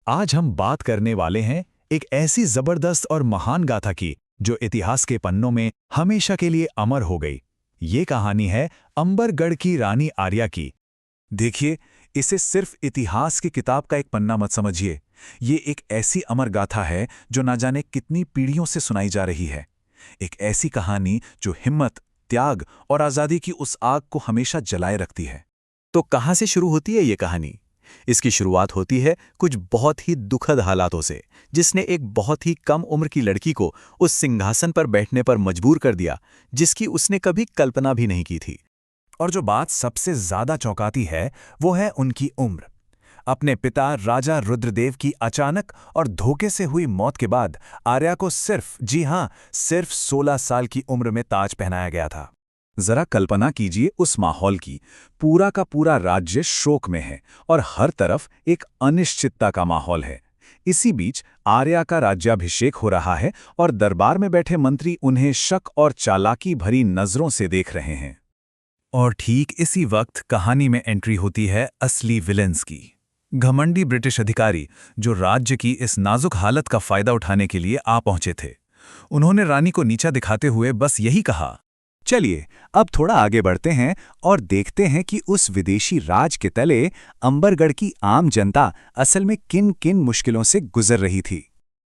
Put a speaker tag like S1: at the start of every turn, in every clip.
S1: आज हम बात करने वाले हैं एक ऐसी जबरदस्त और महान गाथा की जो इतिहास के पन्नों में हमेशा के लिए अमर हो गई। ये कहानी है अंबरगढ़ की रानी आर्या की। देखिए, इसे सिर्फ इतिहास की किताब का एक पन्ना मत समझिए। ये एक ऐसी अमर गाथा है जो ना जाने कितनी पीढ़ियों से सुनाई जा रही है। एक ऐसी कहानी जो हिम्मत, त्याग और आज़ादी की उस आग को हमेशा जलाए रखती है। तो कहाँ से शुरू होती है ये कहानी? इसकी शुरुआत होती है कुछ बहुत ही दुखद हालातों से, जिसने एक बहुत ही कम उम्र की लड़की को उस सिंहासन पर बैठने पर मजबूर कर दिया जिसकी उसने कभी कल्पना भी नहीं की थी। और जो बात सबसे ज्यादा चौंकाती है वो है उनकी उम्र। अपने पिता राजा रुद्रदेव की अचानक और धोखे से हुई मौत के बाद आर्या को सिर्फ 16 साल की उम्र में ताज पहनाया गया था। जरा कल्पना कीजिए उस माहौल की। पूरा का पूरा राज्य शोक में है और हर तरफ एक अनिश्चितता का माहौल है। इसी बीच आर्या का राज्याभिषेक हो रहा है और दरबार में बैठे मंत्री उन्हें शक और चालाकी भरी नजरों से देख रहे हैं। और ठीक इसी वक्त कहानी में एंट्री होती है असली विलेंस की। घमंडी ब्रिटिश अधिकारी जो राज्य की इस नाजुक हालत का फायदा उठाने के लिए आ पहुंचे थे। उन्होंने रानी को नीचा दिखाते हुए बस यही कहा, चलिए अब थोड़ा आगे बढ़ते हैं और देखते हैं कि उस विदेशी राज के तले अंबरगढ़ की आम जनता असल में किन किन मुश्किलों से गुजर रही थी।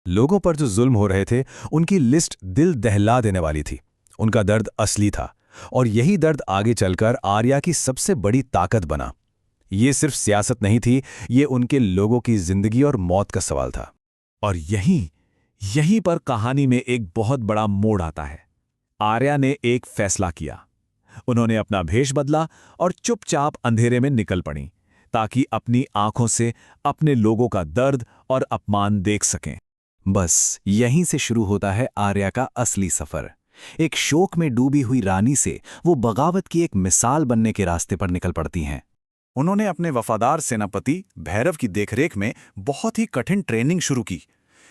S1: लोगों पर जो जुल्म हो रहे थे उनकी लिस्ट दिल दहला देने वाली थी। उनका दर्द असली था और यही दर्द आगे चलकर आर्या की सबसे बड़ी ताकत बना। ये सिर्फ सियासत नहीं थी, ये उनके लोगों की जिंदगी और मौत का सवाल था। और यहीं पर कहानी में एक बहुत बड़ा मोड़ आता है। आर्या ने एक फैसला किया। उन्होंने अपना भेष बदला और चुपचाप अंधेरे में निकल पड़ी ताकि अपनी आंखों से अपने लोगों का दर्द और अपमान देख सकें। बस यहीं से शुरू होता है आर्या का असली सफर। एक शोक में डूबी हुई रानी से वो बगावत की एक मिसाल बनने के रास्ते पर निकल पड़ती हैं। उन्होंने अपने वफादार सेनापति भैरव की देखरेख में बहुत ही कठिन ट्रेनिंग शुरू की।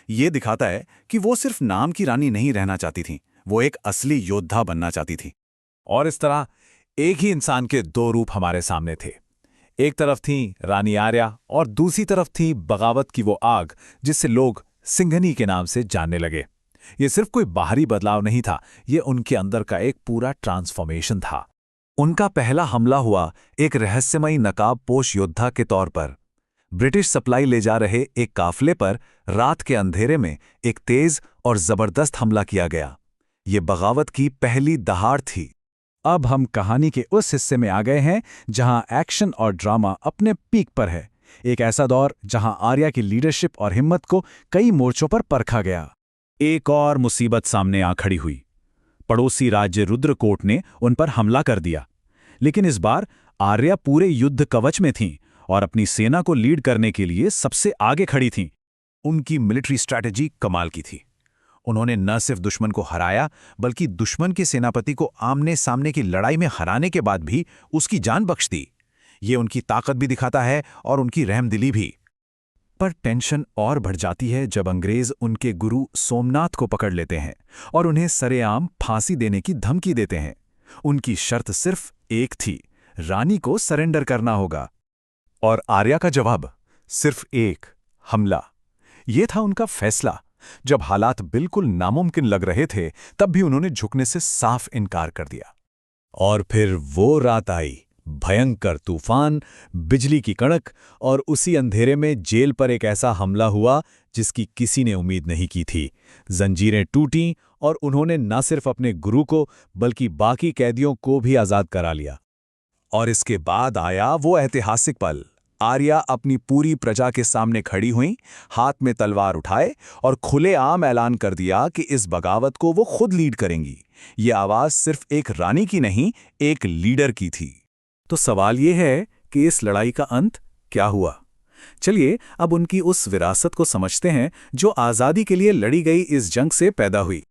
S1: ये दिखाता है कि वो सिर्फ नाम की रानी नहीं रहना चाहती थीं, वो एक असली योद्धा बनना चाहती थी। और इस तरह एक ही इंसान के दो रूप हमारे सामने थे। एक तरफ थी रानी आर्या और दूसरी तरफ थी बगावत की वो आग जिससे लोग सिंघनी के नाम से जानने लगे। ये सिर्फ कोई बाहरी बदलाव नहीं था, ये उनके अंदर का एक पूरा ट्रांसफॉर्मेशन था। उनका पहला हमला हुआ एक रहस्यमयी नकाबपोश योद्धा के तौर पर। ब्रिटिश सप्लाई ले जा रहे एक काफले पर रात के अंधेरे में एक तेज और जबरदस्त हमला किया गया। ये बगावत की पहली दहाड़ थी। अब हम कहानी के उस हिस्से में आ गए हैं जहां एक्शन और ड्रामा अपने पीक पर है। एक ऐसा दौर जहां आर्या की लीडरशिप और हिम्मत को कई मोर्चों पर परखा गया। एक और मुसीबत सामने आ खड़ी हुई। पड़ोसी राज्य रुद्रकोट ने उन पर हमला कर दिया। लेकिन इस बार आर्या पूरे युद्ध कवच में थीं और अपनी सेना को लीड करने के लिए सबसे आगे खड़ी थीं। उनकी मिलिट्री स्ट्रैटेजी कमाल की थी। उन्होंने न सिर्फ दुश्मन को हराया बल्कि दुश्मन के सेनापति को आमने सामने की लड़ाई में हराने के बाद भी उसकी जान बख्श दी। ये उनकी ताकत भी दिखाता है और उनकी रहमदिली भी। पर टेंशन और बढ़ जाती है जब अंग्रेज उनके गुरु सोमनाथ को पकड़ लेते हैं और उन्हें सरेआम फांसी देने की धमकी देते हैं। उनकी शर्त सिर्फ एक थी, रानी को सरेंडर करना होगा। और आर्या का जवाब सिर्फ एक, हमला। ये था उनका फैसला। जब हालात बिल्कुल नामुमकिन लग रहे थे तब भी उन्होंने झुकने से साफ इनकार कर दिया। और फिर वो रात आई, भयंकर तूफान, बिजली की कड़क और उसी अंधेरे में जेल पर एक ऐसा हमला हुआ जिसकी किसी ने उम्मीद नहीं की थी। जंजीरें टूटीं और उन्होंने न सिर्फ अपने गुरु को बल्कि बाकी कैदियों को भी आज़ाद करा लिया। और इसके बाद आया वो ऐतिहासिक पल। आर्या अपनी पूरी प्रजा के सामने खड़ी हुईं, हाथ में तलवार उठाए और खुलेआम ऐलान कर दिया कि इस बगावत को वो खुद लीड करेंगी। ये आवाज सिर्फ एक रानी की नहीं, एक लीडर की थी। तो सवाल ये है कि इस लड़ाई का अंत क्या हुआ? चलिए अब उनकी उस विरासत को समझते हैं जो आज़ादी के लिए लड़ी गई इस जंग से पैदा हुई।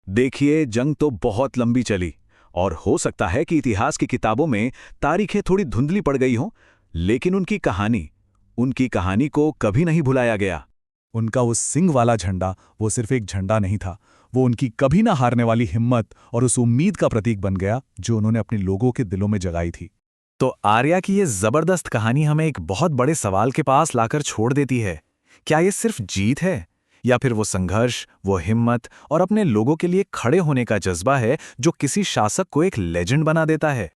S1: देखिए, जंग तो बहुत लंबी चली और हो सकता है कि इतिहास की किताबों में तारीखें थोड़ी धुंधली पड़ गई हों, लेकिन उनकी कहानी को कभी नहीं भुलाया गया। उनका वो सिंह वाला झंडा वो सिर्फ एक झंडा नहीं था, वो उनकी कभी ना हारने वाली हिम्मत और उस उम्मीद का प्रतीक बन गया जो उन्होंने अपने लोगों के दिलों में जगाई थी। तो आर्या की ये जबरदस्त कहानी हमें एक बहुत बड़े सवाल के पास लाकर छोड़ देती है क्या ये सिर्फ जीत है, या फिर वो संघर्ष, वो हिम्मत और अपने लोगों के लिए खड़े होने का जज्बा है जो किसी शासक को एक लेजेंड बना देता है?